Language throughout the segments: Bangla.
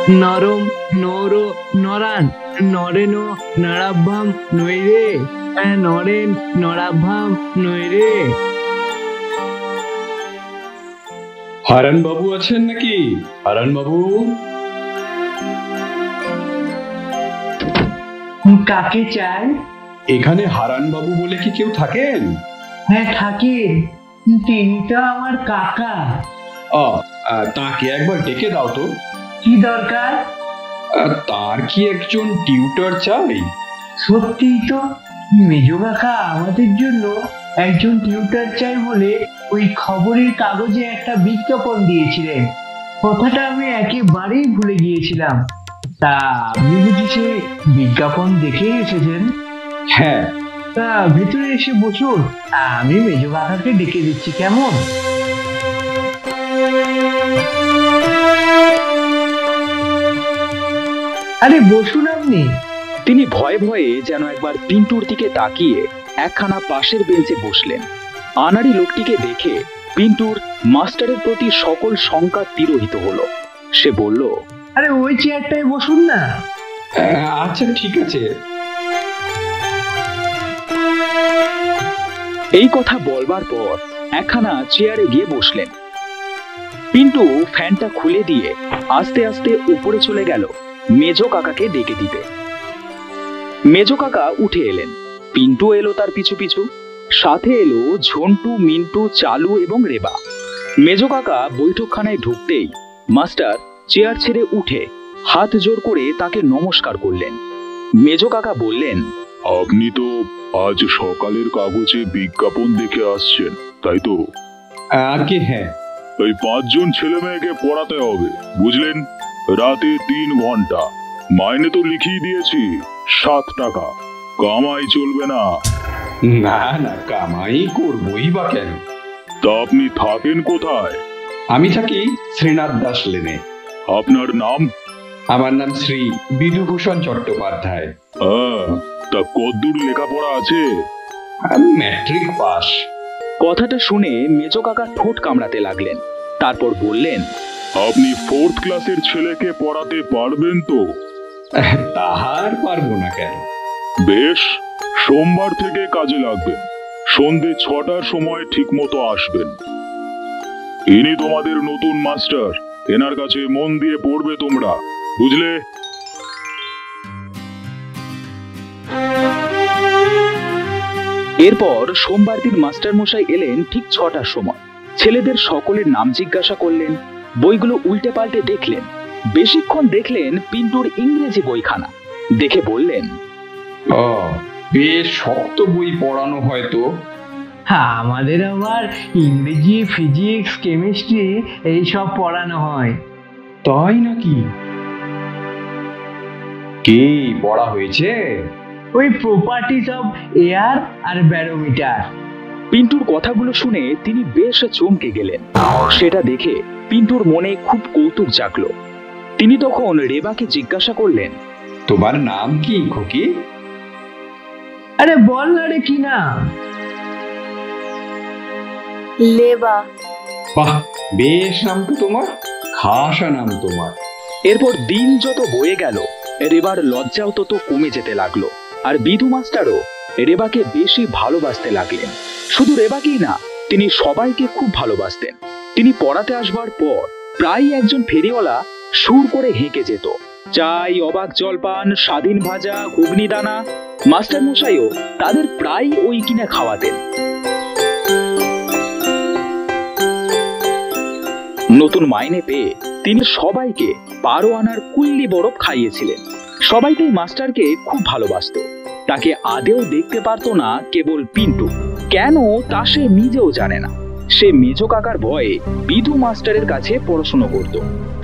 নরম নর নরান নরেন নরাভ্যাম নৈরে নরেন নরাভ্যাম নৈরে। হারান বাবু আছেন নাকি? হারান বাবু, কাকে চাই? এখানে হারান বাবু বলে কি কেউ থাকেন? হ্যাঁ থাকেন, তিনি তো আমার কাকা। তাকে একবার ডেকে দাও তো। কি দরকার? তার কি একজন টিউটর চাই? সত্যিই তো, মেজো কাকা আমাদের জন্য একজন টিউটর চাই বলে ওই খবরের কাগজে একটা বিজ্ঞাপন দিয়েছিলেন। কথাটা আমি একেবারেই ভুলে গিয়েছিলাম। তা আপনি বুঝি সে বিজ্ঞাপন দেখে এসেছেন? হ্যাঁ। তা ভেতরে এসে বসুন, আমি মেজো কাকাকে ডেকে দিচ্ছি, কেমন? আরে বসুন আপনি। তিনি ভয়ে ভয়ে যেন একবার পিন্টুর দিকে তাকিয়ে একখানা পাশের বেঞ্চে বসলেন। আনাড়ি লোকটিকে দেখে পিন্টুর মাস্টারের প্রতি সকল শঙ্কা তিরোহিত হলো। সে বলল, আরে ওই চেয়ারটায় বসুন না। আচ্ছা ঠিক আছে। এই কথা বলবার পর একখানা চেয়ারে গিয়ে বসলেন। পিন্টু ফ্যানটা খুলে দিয়ে আস্তে আস্তে উপরে চলে গেল মেজো কাকাকে ডেকে দিতে। মেজো কাকা উঠে এলেন, পিন্টু এলো তার পিছু পিছু, সাথে এলো ঝন্টু, মিন্টু, চালু এবং রেবা। মেজো কাকা বৈঠকখানায় ঢুকতেই মাস্টার চেয়ার ছেড়ে উঠে হাত জোর করে তাকে নমস্কার করলেন। মেজো কাকা বললেন, আপনি তো আজ সকালের কাগজে বিজ্ঞাপন দেখে আসছেন, তাই তো? আগে হ্যাঁ। এই 5 জন ছেলে মেয়েকে পড়াতে হবে, বুঝলেন? রাতে 3 ঘন্টা, মাইনে তো লিখিয়ে দিয়েছি 7 টাকা। কামাই চলবে না? না না, কামাই করবই বা কেন? তা আপনি থাকেন কোথায়? আমি থাকি শ্রীনাথ দাস লেনে। আপনার নাম? আমার নাম শ্রী বিধুভূষণ চট্টোপাধ্যায়। তা কতদূর লেখাপড়া আছে? Matric pass. কথাটা শুনে মেজো কাকা ঠোঁট কামড়াতে লাগলেন। তারপর বললেন, আপনি 4th ক্লাসের ছেলেকে পড়াতে পারবেন তো? তাহার পারবো না কেন? বেশ, সোমবার থেকে কাজে লাগবেন। সন্ধে 6টার সময় ঠিক মতো আসবেন। ইনি তোমাদের নতুন মাস্টার, এনার কাছে মন দিয়ে পড়বে তোমরা, বুঝলে? এরপর সোমবার দিন মাস্টার মশাই এলেন ঠিক 6টার সময়। ছেলেদের সকলের নাম জিজ্ঞাসা করলেন, বইগুলো উল্টে পাল্টে দেখলেন। বেশিক্ষণ দেখলেন পিন্টুর ইংরেজি বইখানা, দেখে বললেন, বেশ শক্ত বই পড়ানো হয়তো। হ্যাঁ, আমাদের আবার ইংরেজি, ফিজিক্স, কেমিস্ট্রি এইসব পড়ানো হয়। তাই নাকি? কি পড়া হয়েছে? ওই প্রপার্টিজ অফ এয়ার আর ব্যারোমিটার। পিন্টুর কথাগুলো শুনে তিনি বেশ চমকে গেলেন। সেটা দেখে পিন্টুর মনে খুব কৌতুক জাগলো। তিনি তখন রেবাকে জিজ্ঞাসা করলেন, তোমার নাম কি খুকি? আরে বল না রে, কি নাম? লেবা। বাহ, বেশ নাম তো তোমার, খাসা নাম তোমার। এরপর দিন যত বয়ে গেল রেবার লজ্জাও তত কমে যেতে লাগলো। আর বিধু মাস্টারও রেবাকে বেশি ভালোবাসতে লাগলেন। শুধু রেবাকেই না, তিনি সবাইকে খুব ভালোবাসতেন। তিনি পড়াতে আসবার পর প্রায় একজন ফেরিওয়ালা সুর করে হেঁকে যেত, চাই অবাক জলপান, স্বাধীন ভাজা, ঘুগনি দানা। মাস্টার মশাইও তাদের প্রায় ওই কিনে খাওয়াতেন। নতুন মাইনে পেয়ে তিনি সবাইকে 12 আনার কুল্লি বরফ খাইয়েছিলেন। সবাই তাই মাস্টারকে খুব ভালোবাসত। তাকে আদেও দেখতে পারতো না কেবল পিন্টু। কেন তা সে নিজেও জানে না। সে মেজো কাকার ভয়ে বিধু মাস্টারের কাছে পড়াশোনা করত।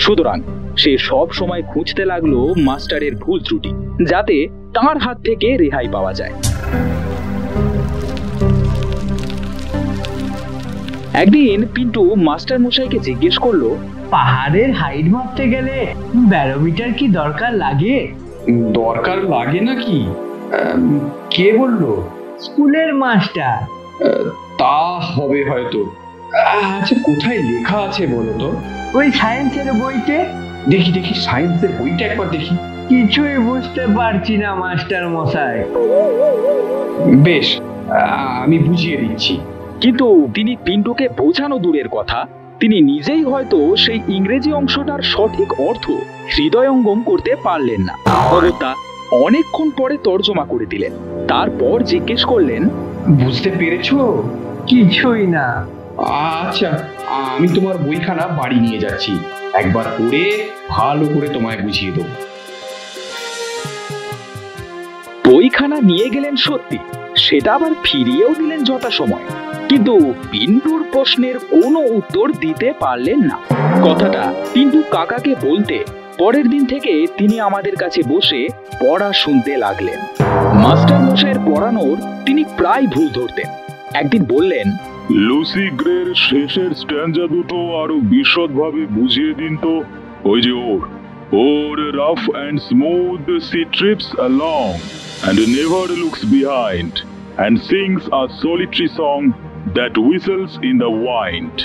সুতরাং সে সব সময় খুঁজতে লাগলো মাস্টারের ভুল ত্রুটি, যাতে তার হাত থেকে রেহাই পাওয়া যায়। একদিন পিন্টু মাস্টার মশাইকে জিজ্ঞেস করলো, পাহাড়ের হাইট মাপতে গেলে ব্যারোমিটার কি দরকার লাগে? দরকার লাগে নাকি? কে বললো? স্কুলের মাস্টার। তা হবে হয়তো। আচ্ছা, কোথায় লেখা আছে বলো তো? ওই সায়েন্সের বইতে। দেখি দেখি সায়েন্সের বইটা একবার দেখি। কিছুই বুঝতে পারছি না মাস্টার মশাই। বেশ, আমি বুঝিয়ে দিচ্ছি। কিন্তু তিনি পিন্টুকে বোঝানো দূরের কথা, তিনি নিজেই হয়তো সেই ইংরেজি অংশটার সঠিক অর্থ হৃদয়ঙ্গম করতে পারলেন না। অগত্যা অনেকক্ষণ পরে তর্জমা করে দিলেন। তারপর জিজ্ঞেস করলেন, বুঝতে পেরেছো? কিছুই না। আচ্ছা, আমি তোমার বইখানা বাড়ি নিয়ে যাচ্ছি, একবার পড়ে ভালো করে তোমায় বুঝিয়ে দেবো। বইখানা নিয়ে গেলেন সত্যি, সেটা আবার ফিরিয়েও দিলেন যথাসময়, কিন্তু পিন্টুর প্রশ্নের কোনো উত্তর দিতে পারলেন না। কথাটা পিন্টু কাকাকে বলতে পরের দিন থেকে তিনি আমাদের কাছে বসে পড়া শুনতে লাগলেন। মাস্টার মশাইয়ের পড়ানোর তিনি প্রায় ভুল ধরতেন। একদিন বললেন, লুসি গ্রের শেষের স্ট্যান্জা দুটো আরো বিশদভাবে বুঝিয়ে দিন তো। ওই যে ওর rough and smooth sea trips along and never looks behind and sings a solitary song that whistles in the wind।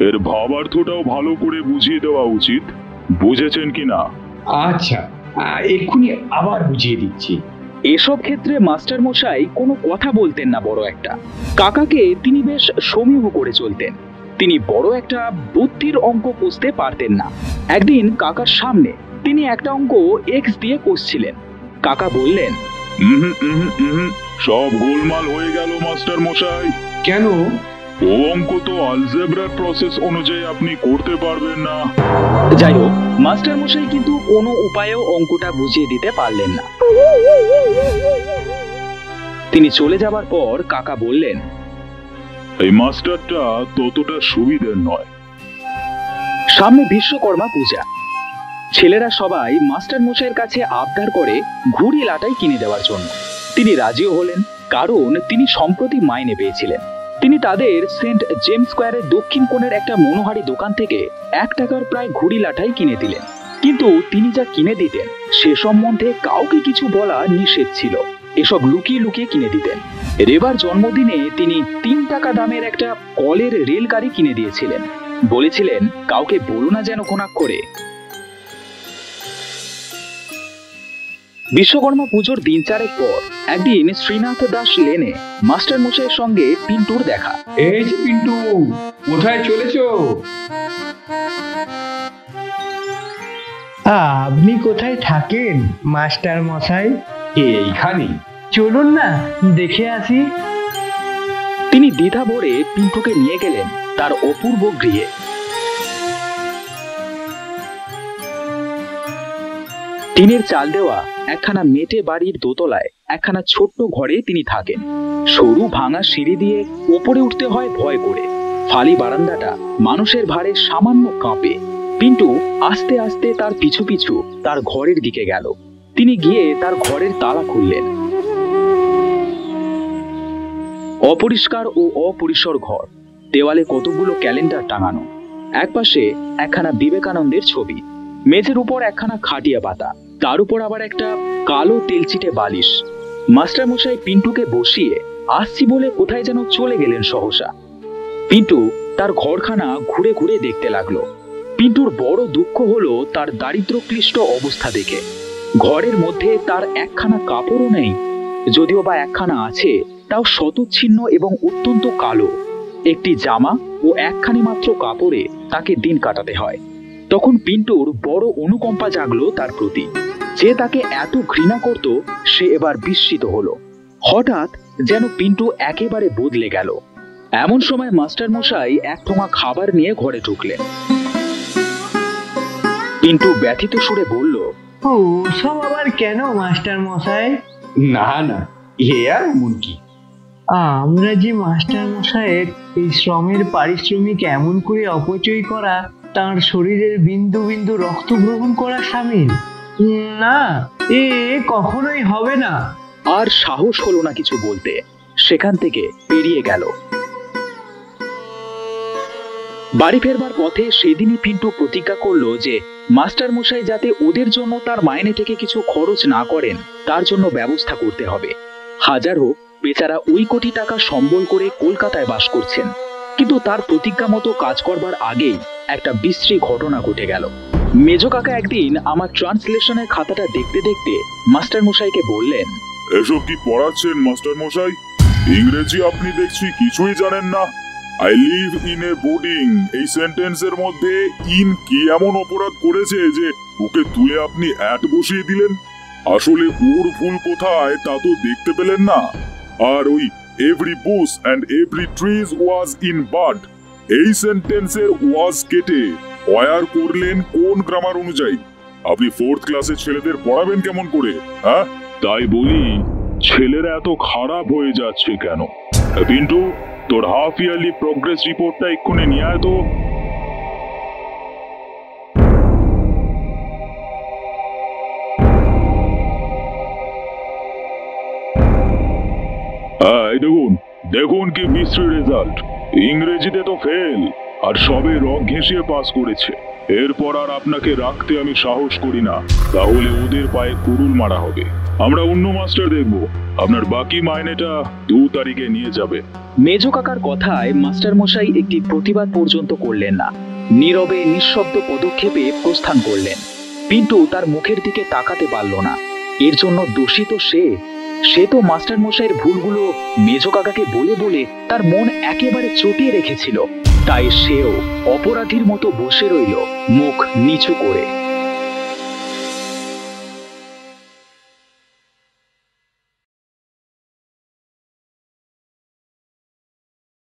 এর ভাবার্থটাও ভালো করে বুঝিয়ে দেওয়া উচিত, বুঝেছেন কিনা? আচ্ছা, এক্ষুনি আবার বুঝিয়ে দিচ্ছি। এসব ক্ষেত্রে মাস্টার মশাই কোনো কথা বলতেন না বড় একটা। কাকাকে তিনি বেশ সমীহ করে চলতেন। তিনি বড় একটা বুদ্ধির অঙ্ক কষতে পারতেন না। একদিন কাকার সামনে তিনি একটা অঙ্ক এক্স দিয়ে কষছিলেন। কাকা বললেন, সব গোলমাল হয়ে গেল মাস্টার মশাই। কেন? ও অঙ্ক তো আলজেব্রার প্রসেস অনুযায়ী আপনি করতে পারবেন না। যাই হোক, মাস্টার মশাই কিন্তু কোনো উপায়েও অঙ্কটা বুঝিয়ে দিতে পারলেন না। তিনি চলে যাবার পর কাকা বললেন, এই মাস্টারটা ততটা সুবিধের নয়। সামনে বিশ্বকর্মা পূজা। ছেলেরা সবাই মাস্টার মশাইয়ের কাছে আবদার করে ঘুড়ি লাটাই কিনে দেওয়ার জন্য। তিনি রাজিও হলেন, কারণ তিনি সম্প্রতি মাইনে পেয়েছিলেন। তিনি তাদের সেন্ট জেমস স্কোয়ারের দক্ষিণ কোণের একটা মনোহারি দোকান থেকে 1 টাকার প্রায় ঘুড়ি লাটাই কিনে দিলেন। কিন্তু তিনি যা কিনে দিতেন সে সম্বন্ধে কাউকে কিছু বলা নিষেধ ছিল। এসব লুকিয়ে লুকিয়ে কিনে দিতেন। রেবার জন্মদিনে তিনি 3 টাকা দামের একটা কলের রেলগাড়ি কিনে দিয়েছিলেন। বলেছিলেন, কাউকে বলো না যেন কোনাক্ষরে। বিশ্বকর্মা পুজোর দিন 4 পর একদিন শ্রীনাথ দাস লেনে মাস্টার মশাইয়ের সঙ্গে পিন্টুর দেখা। এই যে পিন্টু, কোথায় চলেছো? আপনি কোথায় থাকেন মাস্টার মশাই? এইখানে। চলুন না দেখে আসি। তিনি দ্বিধা ভরে পিন্টুকে নিয়ে গেলেন তার অপূর্ব গৃহে। টিনের চাল দেওয়া একখানা মেটে বাড়ির দোতলায় একখানা ছোট্ট ঘরে তিনি থাকেন। সরু ভাঙা সিঁড়ি দিয়ে ওপরে উঠতে হয় ভয় করে। ফালি বারান্দাটা মানুষের ভারে সামান্য কাঁপে। পিন্টু আস্তে আস্তে তার পিছু পিছু তার ঘরের দিকে গেল। তিনি গিয়ে তার ঘরের তালা খুললেন। অপরিষ্কার ও অপরিসর ঘর। দেওয়ালে কতগুলো ক্যালেন্ডার টাঙানো। একপাশে একখানা বিবেকানন্দের ছবি। মেঝের উপর একখানা খাটিয়া পাতা, তার উপর আবার একটা কালো তেলচিটে বালিশ। মাস্টার মশাই পিন্টুকে বসিয়ে আসছি বলে কোথায় যেন চলে গেলেন সহসা। পিন্টু তার ঘরখানা ঘুরে ঘুরে দেখতে লাগলো। পিন্টুর বড় দুঃখ হলো তার দারিদ্র্যক্লিষ্ট অবস্থা দেখে। ঘরের মধ্যে তার একখানা কাপড়ও নেই, যদিও বা একখানা আছে তাও শতচ্ছিন্ন এবং অত্যন্ত কালো। একটি জামা ও একখানি মাত্র কাপড়ে তাকে দিন কাটাতে হয়। তখন পিন্টুর বড় অনুকম্পা জাগলো তার প্রতি। যে তাকে এত ঘৃণা করত সে এবার বিস্মিত হলো। হঠাৎ যেন পিন্টু একেবারে বদলে গেল। এমন সময় মাস্টার মশাই এক ঠোঙা খাবার নিয়ে ঘরে ঢুকলেন। পিন্টু ব্যথিত সুরে বলল, ও সব আবার কেন মাস্টার মশাই? না না, এ আর এমন কি? আমরা যে মাস্টার মশাইয়ের এই শ্রমের পারিশ্রমিক এমন করে অপচয় করা তার শরীরের বিন্দু বিন্দু রক্ত গ্রহণ করা সামিল। না, এ কখনোই হবে না। আর সাহস হলো না কিছু বলতে। সেখান থেকে বেরিয়ে গেল। বাড়ি ফেরবার পথে সেদিনই পিন্টু প্রতিজ্ঞা করলো যে মাস্টার মশাই যাতে ওদের জন্য তার মাইনে থেকে কিছু খরচ না করেন তার জন্য ব্যবস্থা করতে হবে। হাজার হোক, বেচারা ওই কোটি টাকা সম্বল করে কলকাতায় বাস করছেন। কিন্তু তার প্রতিজ্ঞা মতো কাজ করবার আগেই একটা বিশ্রী ঘটনা ঘটে গেল। মেজো কাকা একদিন আমার ট্রান্সলেশনের খাতাটা দেখতে দেখতে মাস্টার মশাইকে বললেন, এসব কি পড়াচ্ছেন মাস্টার মশাই? ইংরেজি আপনি দেখছি কিছুই জানেন না। I live in a boarding, এই সেন্টেন্সের মধ্যে ইন কি এমন অপরাধ করেছে যে ওকে তুলে আপনি অ্যাট বসিয়ে দিলেন? আসলে ওর ভুল কোথায় তা তো দেখতে পেলেন না। আর ওই every bush and every trees was in bud, এই সেন্টেন্সের ওয়াজ কেটে ওয়ার করলেন কোন গ্রামার অনুযায়ী? আপনি 4th ক্লাসের ছেলেদের পড়াবেন কেমন করে? হ্যাঁ, তাই বলি ছেলেরা এত খারাপ হয়ে যাচ্ছে কেন? পিন্টু, তোর হাফ ইয়ারলি প্রোগ্রেস রিপোর্টটা এক্ষুনি নিয়ে আয় তো। এই দেখুন দেখুন কি বিশ্রী রেজাল্ট। ইংরেজিতে তো ফেল, আর সবে রগ ঘেঁষিয়ে পাস করেছে। এরপর আর আপনাকে রাখতে আমি সাহস করি না, তাহলে ওদের পায়ে কুড়ুল মারা হবে। আমরা অন্য মাস্টার দেখব, আপনার বাকি মাইনেটা 2 তারিখে নিয়ে যাবে। মেজো কাকার কথায় মাস্টার মশাই একটি প্রতিবাদ পর্যন্ত করলেন না, নীরবে নিঃশব্দ পদক্ষেপে প্রস্থান করলেন। পিন্টু তার মুখের দিকে তাকাতে পারল না। এর জন্য দোষী তো সে তো মাস্টার মশাইয়ের ভুলগুলো মেজো কাকাকে বলে বলে তার মন একেবারে চটিয়ে রেখেছিল। তাই সেও অপরাধীর মতো বসে রইল মুখ নিচু করে।